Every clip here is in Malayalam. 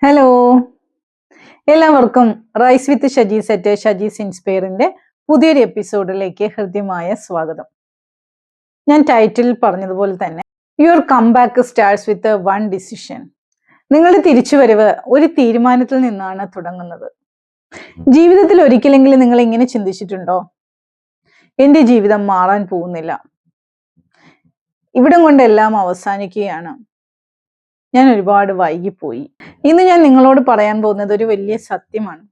ഹലോ, എല്ലാവർക്കും റൈസ് വിത്ത് ഷജീസ് അറ്റ് ഷജീസ് ഇൻസ്പയറിന്റെ പുതിയൊരു എപ്പിസോഡിലേക്ക് ഹൃദ്യമായ സ്വാഗതം. ഞാൻ ടൈറ്റിൽ പറഞ്ഞതുപോലെ തന്നെ your comeback starts with one decision. നിങ്ങളുടെ തിരിച്ചുവരവ് ഒരു തീരുമാനത്തിൽ നിന്നാണ് തുടങ്ങുന്നത്. ജീവിതത്തിൽ ഒരിക്കലെങ്കിലും നിങ്ങൾ ഇങ്ങനെ ചിന്തിച്ചിട്ടുണ്ടോ? എൻ്റെ ജീവിതം മാറാൻ പോകുന്നില്ല, ഇവിടം കൊണ്ടെല്ലാം അവസാനിക്കുകയാണ്, ഞാൻ ഒരുപാട് വൈകിപ്പോയി. ഇന്ന് ഞാൻ നിങ്ങളോട് പറയാൻ പോകുന്നത് ഒരു വലിയ സത്യമാണ്.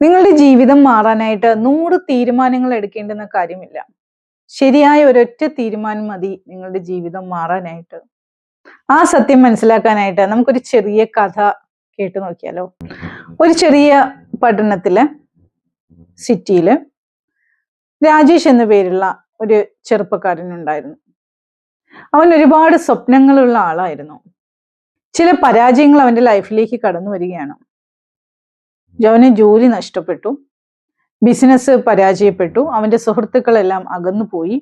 നിങ്ങളുടെ ജീവിതം മാറാനായിട്ട് 100 തീരുമാനങ്ങൾ എടുക്കേണ്ടുന്ന കാര്യമില്ല. ശരിയായ ഒരൊറ്റ തീരുമാനം മതി നിങ്ങളുടെ ജീവിതം മാറാനായിട്ട്. ആ സത്യം മനസ്സിലാക്കാനായിട്ട് നമുക്കൊരു ചെറിയ കഥ കേട്ടു നോക്കിയാലോ. ഒരു ചെറിയ പട്ടണത്തില് സിറ്റിയില് രാജേഷ് എന്ന പേരുള്ള ഒരു ചെറുപ്പക്കാരൻ ഉണ്ടായിരുന്നു. അവൻ ഒരുപാട് സ്വപ്നങ്ങളുള്ള ആളായിരുന്നു. ചില പരാജയങ്ങൾ അവന്റെ ലൈഫിലേക്ക് കടന്നു വരികയാണ്. അവന് ജോലി നഷ്ടപ്പെട്ടു, ബിസിനസ് പരാജയപ്പെട്ടു, അവന്റെ സുഹൃത്തുക്കളെല്ലാം അകന്നുപോയി.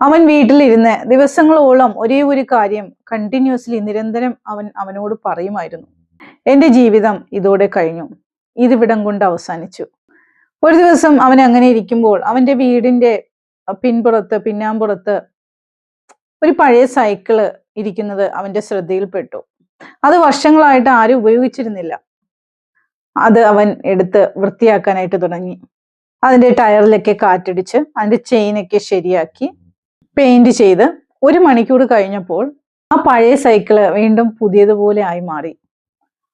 അവൻ വീട്ടിലിരുന്ന് ദിവസങ്ങളോളം ഒരേ ഒരു കാര്യം കണ്ടിന്യൂസ്ലി നിരന്തരം അവനോട് പറയുമായിരുന്നു: എൻ്റെ ജീവിതം ഇതോടെ കഴിഞ്ഞു, ഇതിവിടം കൊണ്ട് അവസാനിച്ചു. ഒരു ദിവസം അവൻ അങ്ങനെ ഇരിക്കുമ്പോൾ അവന്റെ വീടിന്റെ പിന്നാമ്പുറത്ത് ഒരു പഴയ സൈക്കിള് ഇരിക്കുന്നത് അവന്റെ ശ്രദ്ധയിൽപ്പെട്ടു. അത് വർഷങ്ങളായിട്ട് ആരും ഉപയോഗിച്ചിരുന്നില്ല. അത് അവൻ എടുത്ത് വൃത്തിയാക്കാനായിട്ട് തുടങ്ങി. അതിന്റെ ടയറിലൊക്കെ കാറ്റടിച്ച് അതിന്റെ ചെയിനൊക്കെ ശരിയാക്കി പെയിന്റ് ചെയ്ത് 1 മണിക്കൂർ കഴിഞ്ഞപ്പോൾ ആ പഴയ സൈക്കിള് വീണ്ടും പുതിയതുപോലെ ആയി മാറി.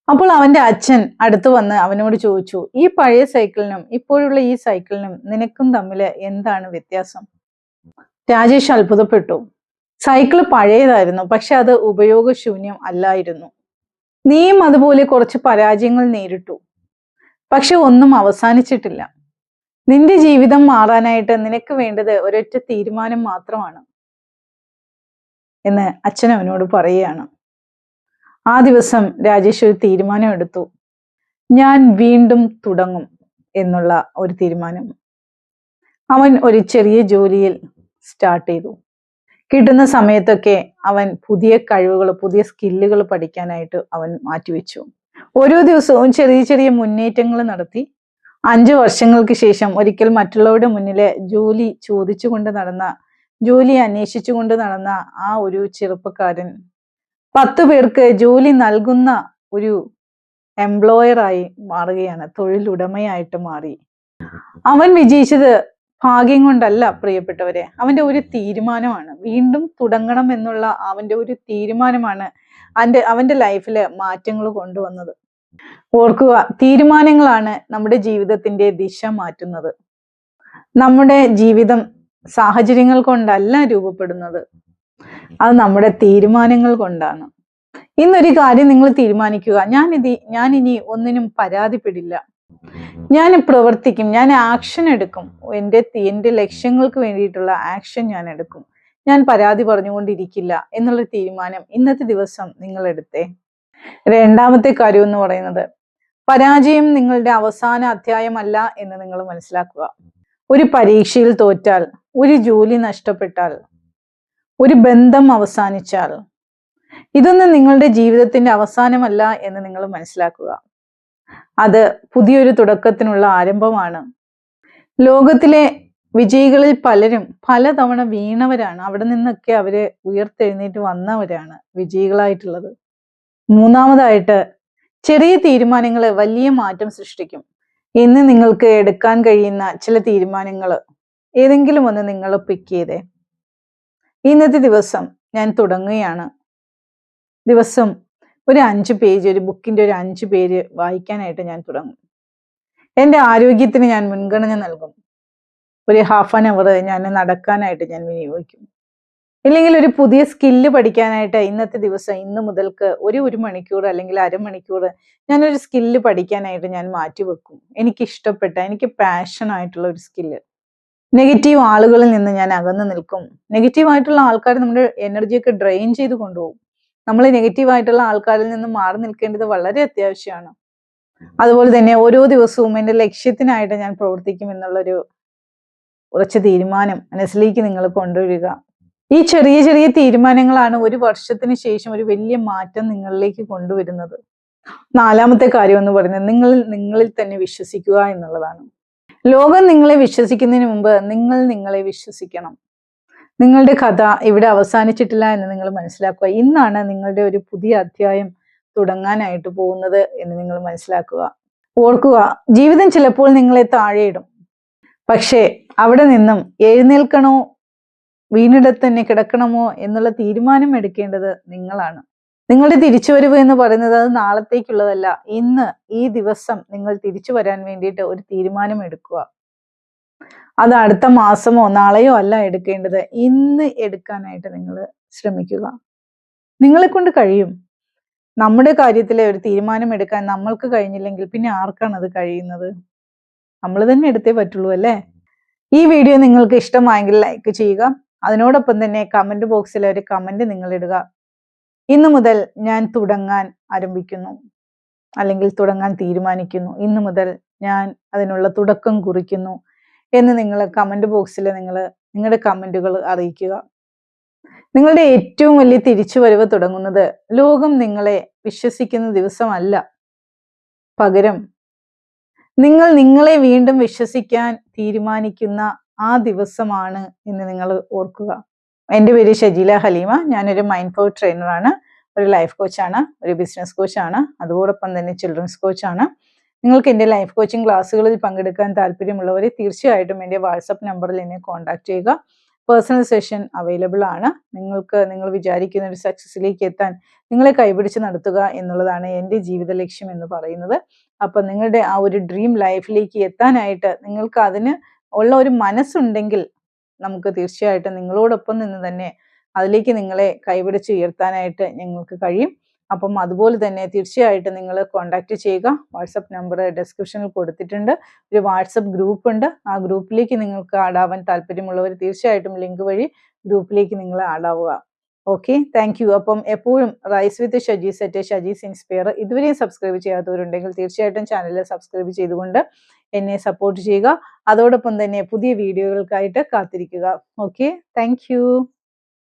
അപ്പോൾ അവന്റെ അച്ഛൻ അടുത്ത് വന്ന് അവനോട് ചോദിച്ചു: ഈ പഴയ സൈക്കിളിനും ഇപ്പോഴുള്ള ഈ സൈക്കിളിനും നിനക്കും തമ്മിൽ എന്താണ് വ്യത്യാസം? രാജേഷ് അത്ഭുതപ്പെട്ടു. സൈക്കിള് പഴയതായിരുന്നു, പക്ഷെ അത് ഉപയോഗശൂന്യം അല്ലായിരുന്നു. നീയും അതുപോലെ കുറച്ച് പരാജയങ്ങൾ നേരിട്ടു, പക്ഷെ ഒന്നും അവസാനിച്ചിട്ടില്ല. നിന്റെ ജീവിതം മാറാനായിട്ട് നിനക്ക് വേണ്ടത് ഒരൊറ്റ തീരുമാനം മാത്രമാണ് എന്ന് അച്ഛൻ അവനോട് പറയുകയാണ്. ആ ദിവസം രാജേഷ് ഒരു തീരുമാനം എടുത്തു. ഞാൻ വീണ്ടും തുടങ്ങും എന്നുള്ള ഒരു തീരുമാനം. അവൻ ഒരു ചെറിയ ജോലിയിൽ സ്റ്റാർട്ട് ചെയ്തു. കിട്ടുന്ന സമയത്തൊക്കെ അവൻ പുതിയ കഴിവുകൾ, പുതിയ സ്കില്ലുകൾ പഠിക്കാനായിട്ട് അവൻ മാറ്റിവെച്ചു. ഓരോ ദിവസവും ചെറിയ ചെറിയ മുന്നേറ്റങ്ങൾ നടത്തി. 5 വർഷങ്ങൾക്ക് ശേഷം ഒരിക്കൽ മറ്റുള്ളവരുടെ മുന്നിലെ ജോലി അന്വേഷിച്ചുകൊണ്ട് നടന്ന ആ ഒരു ചെറുപ്പക്കാരൻ 10 പേർക്ക് ജോലി നൽകുന്ന ഒരു എംപ്ലോയറായി മാറുകയാണ്, തൊഴിലുടമയായിട്ട് മാറി. അവൻ വിജയിച്ചത് ഭാഗ്യം കൊണ്ടല്ല പ്രിയപ്പെട്ടവരെ, അവന്റെ ഒരു തീരുമാനമാണ്. വീണ്ടും തുടങ്ങണം എന്നുള്ള അവന്റെ ഒരു തീരുമാനമാണ് അവന്റെ ലൈഫില് മാറ്റങ്ങൾ കൊണ്ടുവന്നത്. ഓർക്കുക, തീരുമാനങ്ങളാണ് നമ്മുടെ ജീവിതത്തിന്റെ ദിശ മാറ്റുന്നത്. നമ്മുടെ ജീവിതം സാഹചര്യങ്ങൾ കൊണ്ടല്ല രൂപപ്പെടുന്നത്, അത് നമ്മുടെ തീരുമാനങ്ങൾ കൊണ്ടാണ്. ഇന്നൊരു കാര്യം നിങ്ങൾ തീരുമാനിക്കുക: ഞാൻ ഇനി ഒന്നിനും പരാതിപ്പെടില്ല, ഞാൻ പ്രവർത്തിക്കും, ഞാൻ ആക്ഷൻ എടുക്കും, എൻ്റെ ലക്ഷ്യങ്ങൾക്ക് വേണ്ടിയിട്ടുള്ള ആക്ഷൻ ഞാൻ എടുക്കും, ഞാൻ പരാതി പറഞ്ഞുകൊണ്ടിരിക്കില്ല എന്നുള്ള തീരുമാനം ഇന്നത്തെ ദിവസം നിങ്ങൾ എടുത്തേ. രണ്ടാമത്തെ കാര്യം എന്ന് പറയുന്നത്, പരാജയം നിങ്ങളുടെ അവസാന അധ്യായമല്ല എന്ന് നിങ്ങൾ മനസ്സിലാക്കുക. ഒരു പരീക്ഷയിൽ തോറ്റാൽ, ഒരു ജോലി നഷ്ടപ്പെട്ടാൽ, ഒരു ബന്ധം അവസാനിച്ചാൽ, ഇതൊന്നും നിങ്ങളുടെ ജീവിതത്തിന്റെ അവസാനമല്ല എന്ന് നിങ്ങൾ മനസ്സിലാക്കുക. അത് പുതിയൊരു തുടക്കത്തിനുള്ള ആരംഭമാണ്. ലോകത്തിലെ വിജയികളിൽ പലരും പലതവണ വീണവരാണ്. അവിടെ നിന്നൊക്കെ അവര് ഉയർത്തെഴുന്നേറ്റ് വന്നവരാണ് വിജയികളായിട്ടുള്ളത്. മൂന്നാമതായിട്ട്, ചെറിയ തീരുമാനങ്ങൾ വലിയ മാറ്റം സൃഷ്ടിക്കും. ഇന്ന് നിങ്ങൾക്ക് എടുക്കാൻ കഴിയുന്ന ചില തീരുമാനങ്ങൾ ഏതെങ്കിലും ഒന്ന് നിങ്ങൾ പിക്ക് ചെയ്തേ. ഇന്നത്തെ ദിവസം ഞാൻ തുടങ്ങുകയാണ്. ദിവസം ഒരു 5 പേജ്, ഒരു ബുക്കിന്റെ ഒരു 5 പേര് വായിക്കാനായിട്ട് ഞാൻ തുടങ്ങും. എൻ്റെ ആരോഗ്യത്തിന് ഞാൻ മുൻഗണന നൽകും. ഒരു ഹാഫ് ആൻ അവർ ഞാൻ നടക്കാനായിട്ട് ഞാൻ വിനിയോഗിക്കും. ഇല്ലെങ്കിൽ ഒരു പുതിയ സ്കില്ല് പഠിക്കാനായിട്ട് ഇന്ന് മുതൽക്ക് ഒരു മണിക്കൂർ അല്ലെങ്കിൽ അരമണിക്കൂർ ഞാനൊരു സ്കില്ല് പഠിക്കാനായിട്ട് ഞാൻ മാറ്റിവെക്കും. എനിക്കിഷ്ടപ്പെട്ട, എനിക്ക് പാഷനായിട്ടുള്ള ഒരു സ്കില്ല്. നെഗറ്റീവ് ആളുകളിൽ നിന്ന് ഞാൻ അകന്നു നിൽക്കും. നെഗറ്റീവായിട്ടുള്ള ആൾക്കാർ നമ്മുടെ എനർജിയൊക്കെ ഡ്രെയിൻ ചെയ്ത് കൊണ്ടുപോകും. നമ്മൾ നെഗറ്റീവായിട്ടുള്ള ആൾക്കാരിൽ നിന്ന് മാറി നിൽക്കേണ്ടത് വളരെ അത്യാവശ്യമാണ്. അതുപോലെ തന്നെ ഓരോ ദിവസവും എൻ്റെ ലക്ഷ്യത്തിനായിട്ട് ഞാൻ പ്രവർത്തിക്കും എന്നുള്ളൊരു ഉറച്ച തീരുമാനം മനസ്സിലേക്ക് നിങ്ങൾ കൊണ്ടുവരിക. ഈ ചെറിയ ചെറിയ തീരുമാനങ്ങളാണ് ഒരു വർഷത്തിന് ശേഷം ഒരു വലിയ മാറ്റം നിങ്ങളിലേക്ക് കൊണ്ടുവരുന്നത്. നാലാമത്തെ കാര്യം എന്ന് പറയുന്നത് നിങ്ങളിൽ തന്നെ വിശ്വസിക്കുക എന്നുള്ളതാണ്. ലോകം നിങ്ങളെ വിശ്വസിക്കുന്നതിന് മുമ്പ് നിങ്ങൾ നിങ്ങളെ വിശ്വസിക്കണം. നിങ്ങളുടെ കഥ ഇവിടെ അവസാനിച്ചിട്ടില്ല എന്ന് നിങ്ങൾ മനസ്സിലാക്കുക. ഇന്നാണ് നിങ്ങളുടെ ഒരു പുതിയ അധ്യായം തുടങ്ങാനായിട്ട് പോകുന്നത് എന്ന് നിങ്ങൾ മനസ്സിലാക്കുക. ഓർക്കുക, ജീവിതം ചിലപ്പോൾ നിങ്ങളെ താഴെയിടും. പക്ഷേ അവിടെ നിന്നും എഴുന്നേൽക്കണോ വീണിടത്ത് തന്നെ കിടക്കണമോ എന്നുള്ള തീരുമാനം എടുക്കേണ്ടത് നിങ്ങളാണ്. നിങ്ങളുടെ തിരിച്ചുവരവ് എന്ന് പറയുന്നത് അത് നാളത്തേക്കുള്ളതല്ല. ഇന്ന് ഈ ദിവസം നിങ്ങൾ തിരിച്ചു വരാൻ വേണ്ടിയിട്ട് ഒരു തീരുമാനം എടുക്കുക. അത് അടുത്ത മാസമോ നാളെയോ അല്ല എടുക്കേണ്ടത്, ഇന്ന് എടുക്കാനായിട്ട് നിങ്ങൾ ശ്രമിക്കുക. നിങ്ങളെ കൊണ്ട് കഴിയും. നമ്മുടെ കാര്യത്തിലെ ഒരു തീരുമാനം എടുക്കാൻ നമ്മൾക്ക് കഴിഞ്ഞില്ലെങ്കിൽ പിന്നെ ആർക്കാണ് അത് കഴിയുന്നത്? നമ്മൾ തന്നെ എടുത്തേ പറ്റുള്ളൂ അല്ലേ? ഈ വീഡിയോ നിങ്ങൾക്ക് ഇഷ്ടമായെങ്കിൽ ലൈക്ക് ചെയ്യുക. അതിനോടൊപ്പം തന്നെ കമന്റ് ബോക്സിൽ ഒരു കമന്റ് നിങ്ങൾ ഇടുക. ഇന്നു മുതൽ ഞാൻ തുടങ്ങാൻ ആരംഭിക്കുന്നു, അല്ലെങ്കിൽ തുടങ്ങാൻ തീരുമാനിക്കുന്നു, ഇന്നു മുതൽ ഞാൻ അതിനുള്ള തുടക്കം കുറിക്കുന്നു എന്ന് നിങ്ങൾ കമന്റ് ബോക്സിൽ നിങ്ങളുടെ കമന്റുകൾ അറിയിക്കുക. നിങ്ങളുടെ ഏറ്റവും വലിയ തിരിച്ചുവരവ് തുടങ്ങുന്നത് ലോകം നിങ്ങളെ വിശ്വസിക്കുന്ന ദിവസമല്ല, പകരം നിങ്ങൾ നിങ്ങളെ വീണ്ടും വിശ്വസിക്കാൻ തീരുമാനിക്കുന്ന ആ ദിവസമാണ് എന്ന് നിങ്ങൾ ഓർക്കുക. എൻ്റെ പേര് ഷജീല ഹലീമ. ഞാനൊരു മൈൻഡ് പവർ ട്രെയിനറാണ്, ഒരു ലൈഫ് കോച്ചാണ്, ഒരു ബിസിനസ് കോച്ചാണ്, അതോടൊപ്പം തന്നെ ചിൽഡ്രൻസ് കോച്ചാണ്. നിങ്ങൾക്ക് എൻ്റെ ലൈഫ് കോച്ചിങ് ക്ലാസ്സുകളിൽ പങ്കെടുക്കാൻ താല്പര്യമുള്ളവർ തീർച്ചയായിട്ടും എൻ്റെ വാട്സപ്പ് നമ്പറിൽ എന്നെ കോൺടാക്ട് ചെയ്യുക. പേഴ്സണൽ സെഷൻ അവൈലബിൾ ആണ്. നിങ്ങൾ വിചാരിക്കുന്ന ഒരു സക്സസ്സിലേക്ക് എത്താൻ നിങ്ങളെ കൈപിടിച്ച് നടത്തുക എന്നുള്ളതാണ് എൻ്റെ ജീവിത ലക്ഷ്യം എന്ന് പറയുന്നത്. അപ്പം നിങ്ങളുടെ ആ ഒരു ഡ്രീം ലൈഫിലേക്ക് എത്താനായിട്ട് നിങ്ങൾക്ക് അതിന് ഉള്ള ഒരു മനസ്സുണ്ടെങ്കിൽ നമുക്ക് തീർച്ചയായിട്ടും നിങ്ങളോടൊപ്പം നിന്ന് തന്നെ അതിലേക്ക് നിങ്ങളെ കൈപിടിച്ച് ഉയർത്താനായിട്ട് ഞങ്ങൾക്ക് കഴിയും. അപ്പം അതുപോലെ തന്നെ തീർച്ചയായിട്ടും നിങ്ങൾ കോൺടാക്ട് ചെയ്യുക. വാട്സപ്പ് നമ്പർ ഡിസ്ക്രിപ്ഷനിൽ കൊടുത്തിട്ടുണ്ട്. ഒരു വാട്സപ്പ് ഗ്രൂപ്പ് ഉണ്ട്. ആ ഗ്രൂപ്പിലേക്ക് നിങ്ങൾക്ക് ആഡാവാൻ താല്പര്യമുള്ളവർ തീർച്ചയായിട്ടും ലിങ്ക് വഴി ഗ്രൂപ്പിലേക്ക് നിങ്ങൾ ആഡാവുക. Okay, thank you. അപ്പം എപ്പോഴും റൈസ് വിത്ത് ഷജീസ് അറ്റ് ഷജീസ് ഇൻസ്പയർ ഇതുവരെയും സബ്സ്ക്രൈബ് ചെയ്യാത്തവരുണ്ടെങ്കിൽ തീർച്ചയായിട്ടും ചാനൽ സബ്സ്ക്രൈബ് ചെയ്തുകൊണ്ട് എന്നെ സപ്പോർട്ട് ചെയ്യുക. അതോടൊപ്പം തന്നെ പുതിയ വീഡിയോകൾക്കായിട്ട് കാത്തിരിക്കുക. Okay, thank you.